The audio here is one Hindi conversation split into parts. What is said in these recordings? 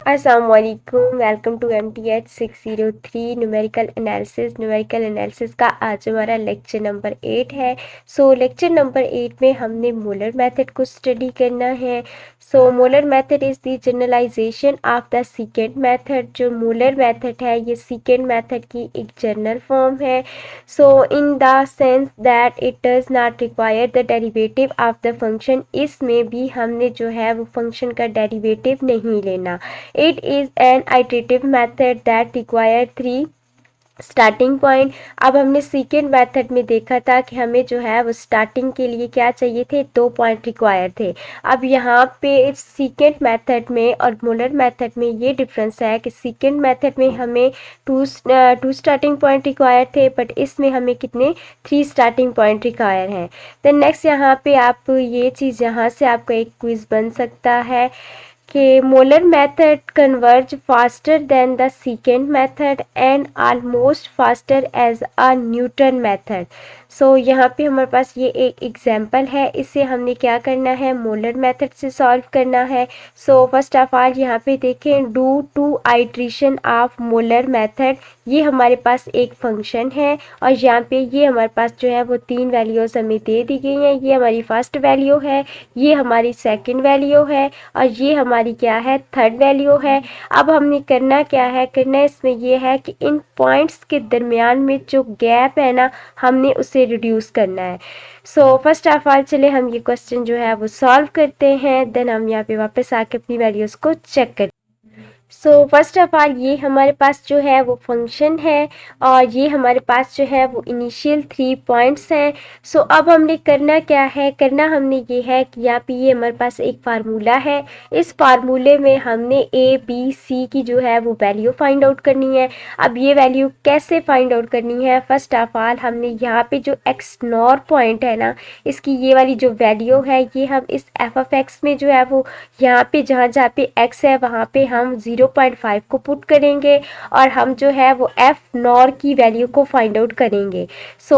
अस्सलाम वालेकुम, welcome to MTH 603 numerical analysis. Numerical analysis का आज हमारा लेक्चर नंबर 8 है। लेक्चर नंबर 8 में हमने मोलर मेथड को स्टडी करना है। Muller method is the generalisation of the secant method. जो मोलर मेथड है ये सेकेंड मेथड की एक जनरल फॉर्म है। In the sense that it does not require the derivative of the function. इसमें भी हमने जो है वो फंक्शन का डेरिवेटिव नहीं लेना। It is an iterative method that require three starting point. अब हमने सेकेंड मेथड में देखा था कि हमें जो है वो स्टार्टिंग के लिए क्या चाहिए थे, 2 पॉइंट रिक्वायर थे। अब यहाँ पे सेकेंड मेथड में और मोलर मेथड में ये डिफरेंस है कि सेकेंड मेथड में हमें टू स्टार्टिंग पॉइंट रिक्वायर थे, बट इसमें हमें कितने 3 स्टार्टिंग पॉइंट रिक्वायर हैं। देन नेक्स्ट यहाँ पे आप ये चीज़ यहाँ से आपका एक क्विज बन सकता है कि Muller method converge faster than the secant method and almost faster as a Newton method. यहाँ पे हमारे पास ये एक एग्जांपल है, इसे हमने क्या करना है, मोलर मेथड से सॉल्व करना है। फर्स्ट ऑफ ऑल यहाँ पे देखें, do two iteration of Muller method. ये हमारे पास एक फंक्शन है और यहाँ पे ये हमारे पास जो है वो 3 वैल्यूज़ हमें दे दी गई हैं। ये हमारी फर्स्ट वैल्यू है, ये हमारी सेकंड वैल्यू है और ये हमारी क्या है, थर्ड वैल्यू है। अब हमने करना क्या है, इसमें ये है कि इन पॉइंट्स के दरमियान में जो गैप है ना, हमने उसे रिड्यूस करना है। फर्स्ट ऑफ ऑल चले हम ये क्वेश्चन जो है वो सॉल्व करते हैं, देन हम यहाँ पे वापस आके अपनी वैल्यूज़ को चेक करते हैं। फर्स्ट ऑफ ऑल ये हमारे पास जो है वो फंक्शन है और ये हमारे पास जो है वो इनिशियल 3 पॉइंट्स हैं। अब हमने करना क्या है, हमने ये है कि यहाँ पे ये हमारे पास एक फार्मूला है। इस फार्मूले में हमने ए बी सी की जो है वो वैल्यू फाइंड आउट करनी है। अब ये वैल्यू कैसे फाइंड आउट करनी है, फर्स्ट ऑफ ऑल हमने यहाँ पे जो एक्स नॉर पॉइंट है ना, इसकी ये वाली जो वैल्यू है ये हम इस एफ ऑफ एक्स में जो है वो यहाँ पे जहाँ पे एक्स है वहाँ पे हम 0.5 को पुट करेंगे और हम जो है वो एफ नॉर की वैल्यू को फाइंड आउट करेंगे।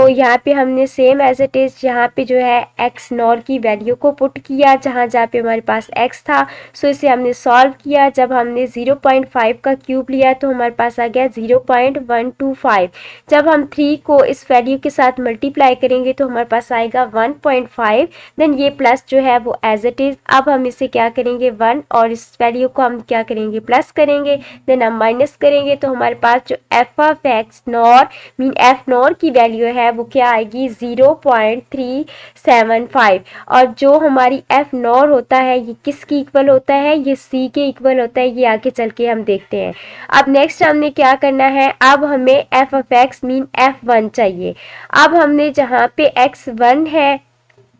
यहाँ पे हमने सेम एज इट इज़ यहाँ पे जो है एक्स नॉर की वैल्यू को पुट किया जहाँ पे हमारे पास एक्स था। इसे हमने सॉल्व किया, जब हमने 0.5 का क्यूब लिया तो हमारे पास आ गया 0.125। जब हम 3 को इस वैल्यू के साथ मल्टीप्लाई करेंगे तो हमारे पास आएगा 1.5। देन ये प्लस जो है वो एज इट इज़, अब हम इसे क्या करेंगे 1 और इस वैल्यू को हम क्या करेंगे प्लस करेंगे, देन हम माइनस करेंगे तो हमारे पास जो F of x nor mean F nor की वैल्यू है वो क्या आएगी 0.375। और जो हमारी एफ नॉर होता है ये किसकी इक्वल होता है, ये सी के इक्वल होता है। ये आगे चल के हम देखते हैं। अब नेक्स्ट हमने क्या करना है, अब हमें F of x mean F1 चाहिए। अब हमने जहाँ पे x1 है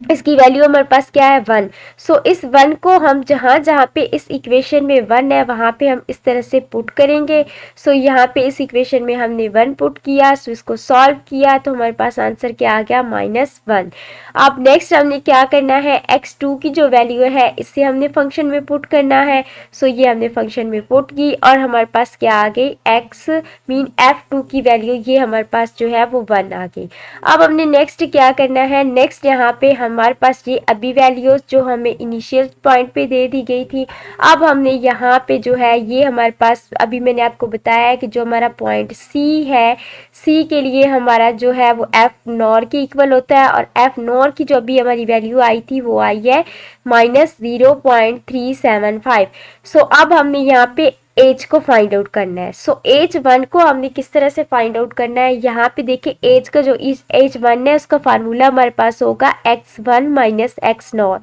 इसकी वैल्यू हमारे पास क्या है 1। इस 1 को हम जहाँ पे इस इक्वेशन में 1 है वहाँ पे हम इस तरह से पुट करेंगे। यहाँ पे इस इक्वेशन में हमने 1 पुट किया, इसको सॉल्व किया तो हमारे पास आंसर क्या आ गया -1। अब नेक्स्ट हमने क्या करना है, x2 की जो वैल्यू है इसे हमने फंक्शन में पुट करना है। ये हमने फंक्शन में पुट की और हमारे पास क्या आ गई, x मीन f2 की वैल्यू ये हमारे पास जो है वो 1 आ गई। अब हमने नेक्स्ट क्या करना है, नेक्स्ट यहाँ पे हमारे पास ये अभी वैल्यूज जो हमें इनिशियल पॉइंट पे दे दी गई थी, अब हमने यहाँ पे जो है ये हमारे पास अभी मैंने आपको बताया है कि जो हमारा पॉइंट सी है, सी के लिए हमारा जो है वो एफ नॉर के इक्वल होता है और एफ नॉर की जो अभी हमारी वैल्यू आई थी वो आई है -0.375। अब हमने यहाँ पे एज को फाइंड आउट करना है। एज 1 को हमने किस तरह से फाइंड आउट करना है, यहाँ पे देखिए एज का जो एज 1 है उसका फार्मूला हमारे पास होगा x1 माइनस एक्स नॉर।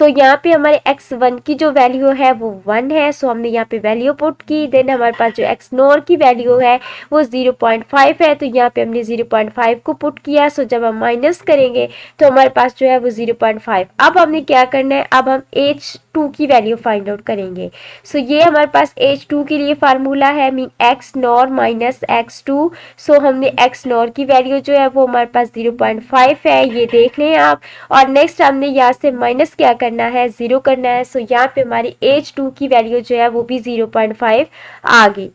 यहाँ पे हमारे x1 की जो वैल्यू है वो 1 है, हमने यहाँ पे वैल्यू पुट की। देन हमारे पास जो एक्स नॉर की वैल्यू है वो 0.5 है, तो यहाँ पे हमने 0.5 को पुट किया। जब हम माइनस करेंगे तो हमारे पास जो है वो 0.5। अब हमने क्या करना है, अब हम h2 की वैल्यू फाइंड आउट करेंगे। ये हमारे पास h2 के लिए फार्मूला है mean x nor minus x2। हमने एक्स नॉर की वैल्यू जो है वो हमारे पास 0.5 है, ये देख लें आप। और नेक्स्ट हमने यहाँ से माइनस क्या करना है, 0 करना है। यहाँ पे हमारी h2 की वैल्यू जो है वो भी 0.5 आ गई।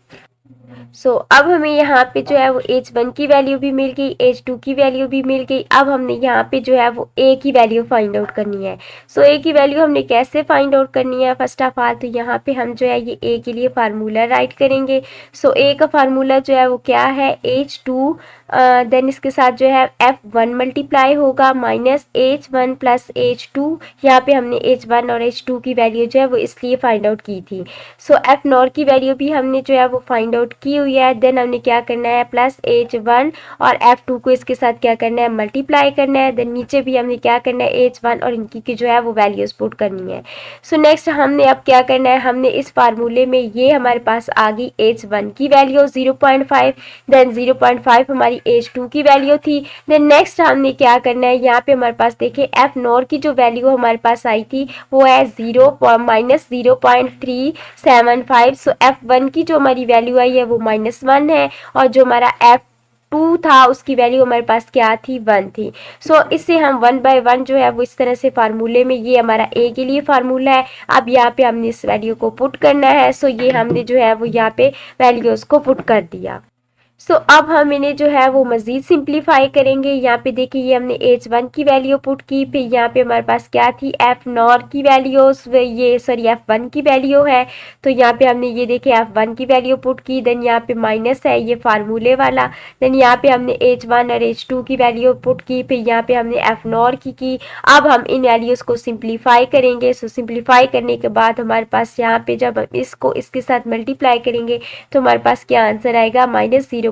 अब हमें यहाँ पे जो है वो H1 की वैल्यू भी मिल गई, H2 की वैल्यू भी मिल गई। अब हमने यहाँ पे जो है वो A की वैल्यू फाइंड आउट करनी है। A की वैल्यू हमने कैसे फाइंड आउट करनी है, फर्स्ट ऑफ ऑल तो यहाँ पे हम जो है ये A के लिए फार्मूला राइट करेंगे। A का फार्मूला जो है वो क्या है, H2 देन इसके साथ जो है F1 मल्टीप्लाई होगा माइनस H1 प्लस H2। यहाँ पे हमने H1 और H2 की वैल्यू जो है वो इसलिए फाइंड आउट की थी। F नॉट की वैल्यू भी हमने जो है वो फाइंड आउट की हुई है। देन हमने क्या करना है, प्लस H1 और F2 को इसके साथ क्या करना है, मल्टीप्लाई करना है। देन नीचे भी हमने क्या करना है, H1 और इनकी की जो है वो वैल्यूज पुट करनी है। नेक्स्ट हमने अब क्या करना है, हमने इस फार्मूले में ये हमारे पास आ गई H1 की वैल्यू 0.5, देन 0.5 हमारी H2 की वैल्यू थी। देन नेक्स्ट हमने क्या करना है, यहाँ पे हमारे पास देखिए F नॉट की जो वैल्यू हमारे पास आई थी वो है -0.375। F1 की जो हमारी वैल्यू आई है वो -1 है, और जो हमारा F2 था उसकी वैल्यू हमारे पास क्या थी, 1 थी। इससे हम 1 बाय 1 जो है वो इस तरह से फार्मूले में, ये हमारा A के लिए फार्मूला है। अब यहाँ पे हमने इस वैल्यू को पुट करना है। ये हमने जो है वो यहाँ पे वैल्यूज को पुट कर दिया। अब हम इन्हें जो है वो मज़ीद सिंप्लीफाई करेंगे। यहाँ पे देखिए ये हमने H1 की वैल्यू पुट की, फिर यहाँ पे हमारे पास क्या थी, F नॉट की वैल्यू, ये सॉरी F1 की वैल्यू है। तो यहाँ पे हमने ये देखिए F1 की वैल्यू पुट की। देन यहाँ पे माइनस है ये फार्मूले वाला। देन यहाँ पे हमने H1 और H2 की वैल्यू पुट की, फिर यहाँ पे हमने F नॉट की। अब हम इन वैल्यूज़ को सिंप्लीफाई करेंगे। सिंप्लीफाई करने के बाद हमारे पास यहाँ पे जब हम इसको इसके साथ मल्टीप्लाई करेंगे तो हमारे पास क्या आंसर आएगा, -0.5।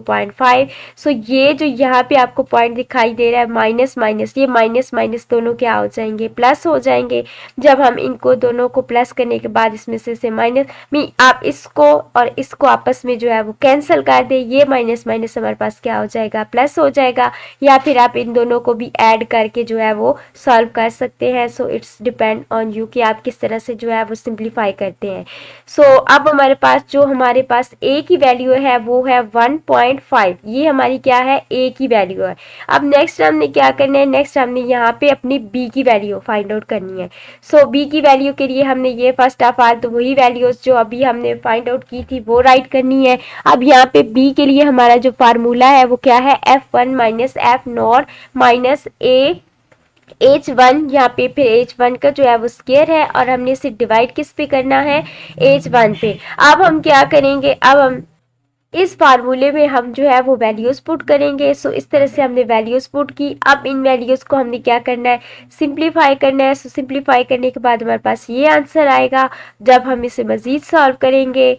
ये जो यहाँ पे आपको पॉइंट दिखाई दे रहा है माइनस माइनस, ये माइनस माइनस दोनों क्या हो जाएंगे, प्लस हो जाएंगे। जब हम इनको दोनों को प्लस करने के बाद इसमें से माइनस में आप इसको और इसको आपस में जो है वो कैंसिल कर दे, ये माइनस माइनस हमारे पास क्या हो जाएगा, प्लस हो जाएगा। या फिर आप इन दोनों को भी ऐड करके जो है वो सॉल्व कर सकते हैं। इट्स डिपेंड ऑन यू कि आप किस तरह से जो है वो सिंप्लीफाई करते हैं। अब हमारे पास जो हमारे पास A की वैल्यू है वो है 1.5, ये हमारी क्या है, A की वैल्यू है। अब नेक्स्ट हमने क्या करना है, नेक्स्ट हमने यहाँ पे अपनी B की वैल्यू फाइंड आउट करनी है। B की वैल्यू के लिए हमने ये फर्स्ट ऑफ ऑल तो वही वैल्यूज जो अभी हमने फाइंड आउट की थी वो राइट करनी है। अब यहाँ पे B के लिए हमारा जो फार्मूला है वो क्या है, F1 minus F not minus H1, यहाँ पे फिर H1 का जो है वो स्क्वायर है, और हमने इसे डिवाइड किस पे करना है, H1 पे। अब हम क्या करेंगे, अब हम इस फार्मूले में हम जो है वो वैल्यूज़ पुट करेंगे। इस तरह से हमने वैल्यूज़ पुट की। अब इन वैल्यूज़ को हमने क्या करना है, सिंप्लीफाई करना है। सिंप्लीफाई करने के बाद हमारे पास ये आंसर आएगा। जब हम इसे मज़ीद सॉल्व करेंगे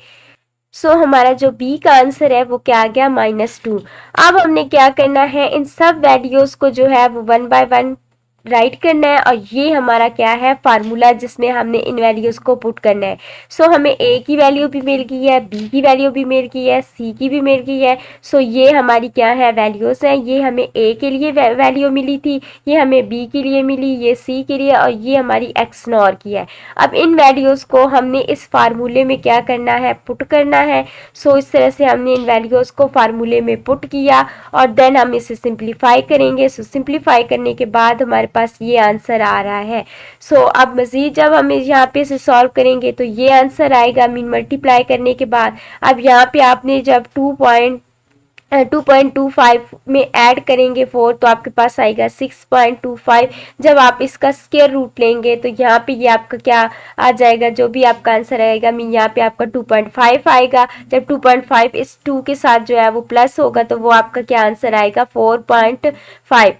हमारा जो B का आंसर है वो क्या आ गया, -2। अब हमने क्या करना है, इन सब वैल्यूज़ को जो है वो 1 बाय 1 राइट करना है, और ये हमारा क्या है, फार्मूला जिसमें हमने इन वैल्यूज़ को पुट करना है। हमें A की वैल्यू भी मिल गई है, B की वैल्यू भी मिल गई है, C की भी मिल गई है। ये हमारी क्या है, वैल्यूज़ हैं। ये हमें A के लिए वैल्यू मिली थी, ये हमें B के लिए मिली, ये C के लिए, और ये हमारी X नॉर की है। अब इन वैल्यूज़ को हमने इस फार्मूले में क्या करना है, पुट करना है। इस तरह से हमने इन वैल्यूज़ को फार्मूले में पुट किया, और देन हम इसे सिंप्लीफाई करेंगे। सिंप्लीफाई करने के बाद हमारे पास ये आंसर आ रहा है। अब मज़ीद जब हम यहाँ पे से सॉल्व करेंगे तो ये आंसर आएगा, मीन मल्टीप्लाई करने के बाद। अब यहाँ पे आपने जब 2.25 में ऐड करेंगे 4 तो आपके पास आएगा 6.25। जब आप इसका स्क्वायर रूट लेंगे तो यहाँ पे ये आपका क्या आ जाएगा, जो भी आपका आंसर आएगा, मीन यहाँ पे आपका 2.5 आएगा। जब 2.5 इस 2 के साथ जो है वो प्लस होगा तो वो आपका क्या आंसर आएगा, 4.5।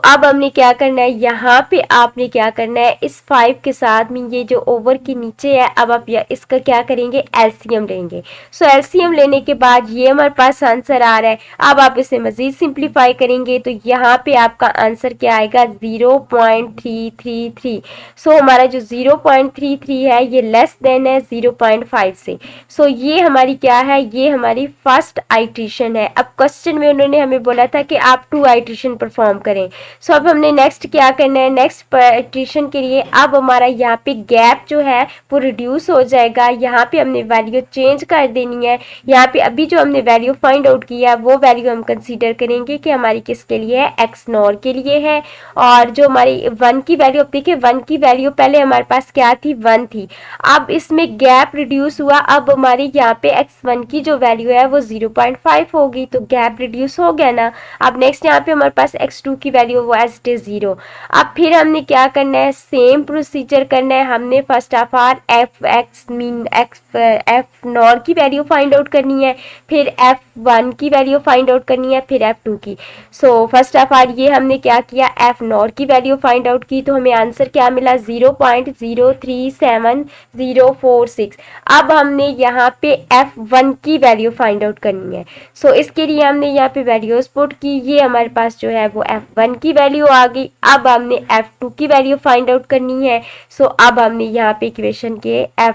अब हमने क्या करना है, यहाँ पे आपने क्या करना है, इस 5 के साथ में ये जो ओवर के नीचे है, अब आप इसका क्या करेंगे, एलसीएम लेंगे। एलसीएम लेने के बाद ये हमारे पास आंसर आ रहा है। अब आप इसे मजीद सिंप्लीफाई करेंगे तो यहाँ पे आपका आंसर क्या आएगा, 0.333। हमारा जो 0.33 है ये लेस देन है 0.5 से। ये हमारी क्या है, ये हमारी फर्स्ट आइट्रेशन है। अब क्वेश्चन में उन्होंने हमें बोला था कि आप 2 आइट्रेशन परफॉर्म करें। अब हमने नेक्स्ट क्या करना है, नेक्स्ट आइट्रेशन के लिए अब हमारा यहाँ पे गैप जो है वो रिड्यूस हो जाएगा। यहाँ पे हमने वैल्यू चेंज कर देनी है। यहाँ पे अभी जो हमने वैल्यू फाइंड आउट किया है वो वैल्यू हम कंसीडर करेंगे कि हमारी किसके लिए है, एक्स नॉर के लिए है। और जो हमारी 1 की वैल्यू, अब देखिए 1 की वैल्यू पहले हमारे पास क्या थी, 1 थी। अब इसमें गैप रिड्यूस हुआ, अब हमारी यहाँ पे x1 की जो वैल्यू है वो 0.5 होगी, तो गैप रिड्यूस हो गया ना। अब नेक्स्ट यहाँ पे हमारे पास x2 की वैल्यू वो एज इट इज 0। अब फिर हमने क्या करना है, सेम प्रोसीजर करना है। हमने first of all F nor की वैल्यू फाइंड आउट करनी है, फिर f1 की वैल्यू फाइंड आउट करनी है, फिर f2 की। सो फर्स्ट ऑफ ऑल ये हमने क्या किया, एफ नॉर की वैल्यू फाइंड आउट की, तो हमें आंसर क्या मिला, 0.03746। अब हमने यहाँ पे f1 की वैल्यू फाइंड आउट करनी है। सो इसके लिए हमने यहाँ पे वैल्यूज पुट की, ये हमारे पास जो है वो f1 की वैल्यू आ गई। अब हमने f2 की वैल्यू फाइंड आउट करनी है। सो अब हमने यहाँ पे इक्वेशन के f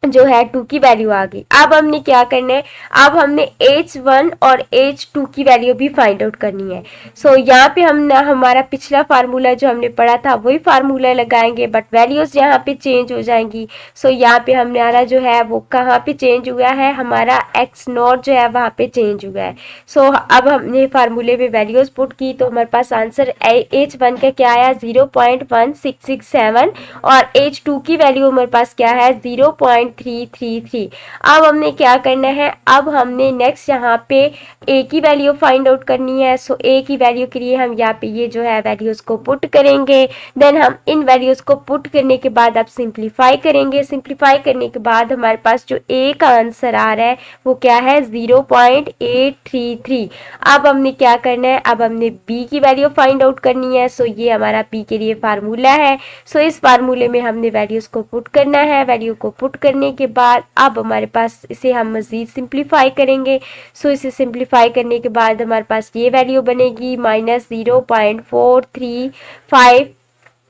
जो है 2 की वैल्यू आ गई। अब हमने क्या करना है, अब हमने h1 और h2 की वैल्यू भी फाइंड आउट करनी है। सो यहाँ पे हम ना हमारा पिछला फार्मूला जो हमने पढ़ा था वही फार्मूला लगाएंगे, बट वैल्यूज यहाँ पे चेंज हो जाएंगी। सो यहाँ पे हमारा जो है वो कहाँ पे चेंज हुआ है, हमारा x नॉट जो है वहाँ पे चेंज हुआ है। सो अब हमने फार्मूले में वैल्यूज पुट की, तो हमारे पास आंसर h1 का क्या आया, 0.1667 और h2 की वैल्यू हमारे पास क्या है, 0.333। अब हमने क्या करना है, अब हमने नेक्स्ट यहाँ पे a की वैल्यू फाइंड आउट करनी है। सो a की वैल्यू के लिए हम यहाँ पे ये जो है वैल्यूज को पुट करेंगे। देन हम इन वैल्यूज को पुट करने के बाद अब सिंप्लीफाई करेंगे। सिंप्लीफाई करने के बाद हमारे पास जो a का आंसर आ रहा है वो क्या है, 0.833। अब हमने क्या करना है, अब हमने b की वैल्यू फाइंड आउट करनी है। सो ये हमारा b के लिए फार्मूला है। सो इस फार्मूले में हमने वैल्यूज को पुट करना है। वैल्यू को पुट करने के बाद अब हमारे पास इसे हम मजीद सिंप्लीफाई करेंगे। सो इसे सिंप्लीफाई करने के बाद हमारे पास ये वैल्यू बनेगी -0.435,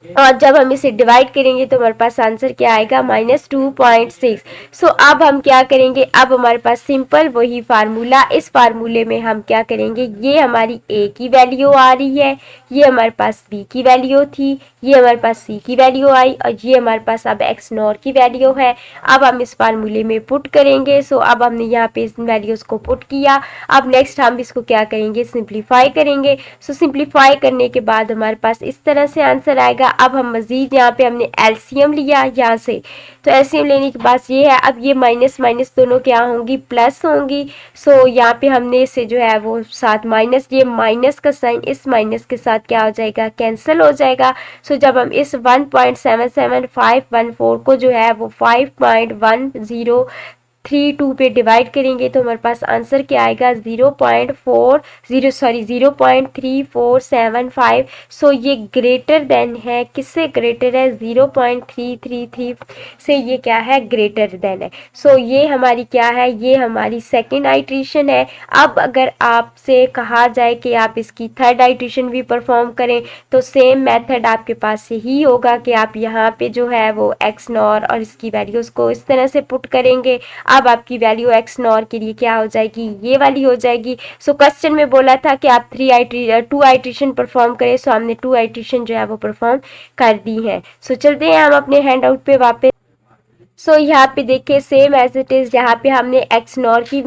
और जब हम इसे डिवाइड करेंगे तो हमारे पास आंसर क्या आएगा, -2.6। सो अब हम क्या करेंगे, अब हमारे पास सिंपल वही फार्मूला, इस फार्मूले में हम क्या करेंगे, ये हमारी a की वैल्यू आ रही है, ये हमारे पास b की वैल्यू थी, ये हमारे पास c की वैल्यू आई, और ये हमारे पास अब x नॉर की वैल्यू है। अब हम इस फार्मूले में पुट करेंगे। सो अब हमने यहाँ पे इस वैल्यूज को पुट किया। अब नेक्स्ट हम इसको क्या करेंगे, सिंप्लीफाई करेंगे। सो सिंप्लीफाई करने के बाद हमारे पास इस तरह से आंसर आएगा। अब हम मजीद यहाँ पे हमने एलसीएम लिया यहाँ से, तो एलसीएम लेने के बाद ये है, अब ये माइनस माइनस दोनों क्या होंगी, प्लस होंगी। सो यहाँ पे हमने इसे जो है वो साथ माइनस, ये माइनस का साइन इस माइनस के साथ क्या हो जाएगा, कैंसिल हो जाएगा। सो जब हम इस 1.77514 को जो है वो 5.1032 पे डिवाइड करेंगे तो हमारे पास आंसर क्या आएगा, 0.3475। सो ये ग्रेटर देन है, किससे ग्रेटर है, 0.333 से ये क्या है, ग्रेटर देन है। सो ये हमारी क्या है, ये हमारी सेकेंड आइट्रेशन है। अब अगर आपसे कहा जाए कि आप इसकी थर्ड आइट्रेशन भी परफॉर्म करें तो सेम मेथड आपके पास ही होगा कि आप यहाँ पे जो है वो एक्स नॉर और इसकी वैल्यूज़ को इस तरह से पुट करेंगे। अब आपकी वैल्यू एक्स नॉर के लिए क्या हो जाएगी, ये वाली हो जाएगी। सो क्वेश्चन में बोला था कि आप 2 आइट्रेशन परफॉर्म करें, सो हमने 2 आइट्रेशन जो है वो परफॉर्म कर दी है। सो चलते हैं हम अपने हैंड आउट पे वापस। सो यहाँ पे देखिए सेम एज इट इज़, यहाँ पे हमने एक्स नॉर की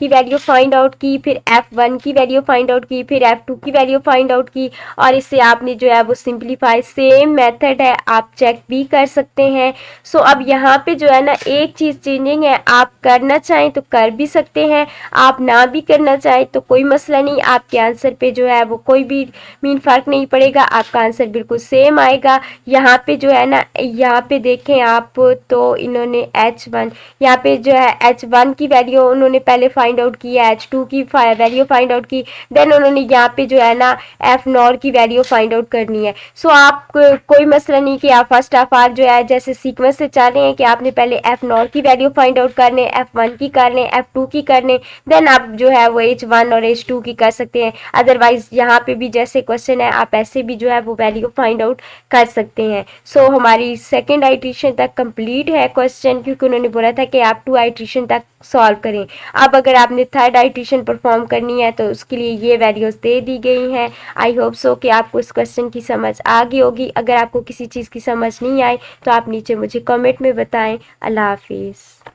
वैल्यू फाइंड आउट की, फिर f1 की वैल्यू फाइंड आउट की, फिर f2 की वैल्यू फाइंड आउट की, और इससे आपने जो है वो सिंप्लीफाई, सेम मेथड है, आप चेक भी कर सकते हैं। सो अब यहाँ पे जो है ना एक चीज़ चेंजिंग है, आप करना चाहें तो कर भी सकते हैं, आप ना भी करना चाहें तो कोई मसला नहीं, आपके आंसर पे जो है वो कोई भी फ़र्क नहीं पड़ेगा, आपका आंसर बिल्कुल सेम आएगा। यहाँ पे जो है ना, यहाँ पे देखें आप, तो इन्होंने h1 यहाँ पे जो है h1 की वैल्यू उन्होंने पहले फाइंड आउट की है, h2 की वैल्यू फाइंड आउट की, देन उन्होंने यहाँ पे जो है ना f नॉर की वैल्यू फाइंड आउट करनी है। सो आप कोई मसला नहीं कि आप फर्स्ट ऑफ ऑल जो है जैसे सीक्वेंस से चाह रहे हैं कि आपने पहले f नॉर की वैल्यू फाइंड आउट करने, f1 की करने, f2 की करने, देन आप जो है वो h1 और h2 की कर सकते हैं। अदरवाइज यहाँ पे भी जैसे क्वेश्चन है आप ऐसे भी जो है वो वैल्यू फाइंड आउट कर सकते हैं। सो हमारी सेकेंड आइट्रेशन तक कंप्लीट है क्वेश्चन, क्योंकि उन्होंने बोला था कि आप 2 आइट्रेशन तक सॉल्व करें। अब अगर आपने थर्ड आइट्रेशन परफॉर्म करनी है तो उसके लिए ये वैल्यूज दे दी गई हैं। आई होप सो कि आपको इस क्वेश्चन की समझ आ गई होगी। अगर आपको किसी चीज़ की समझ नहीं आई तो आप नीचे मुझे कमेंट में बताएं। अल्लाह हाफिज़।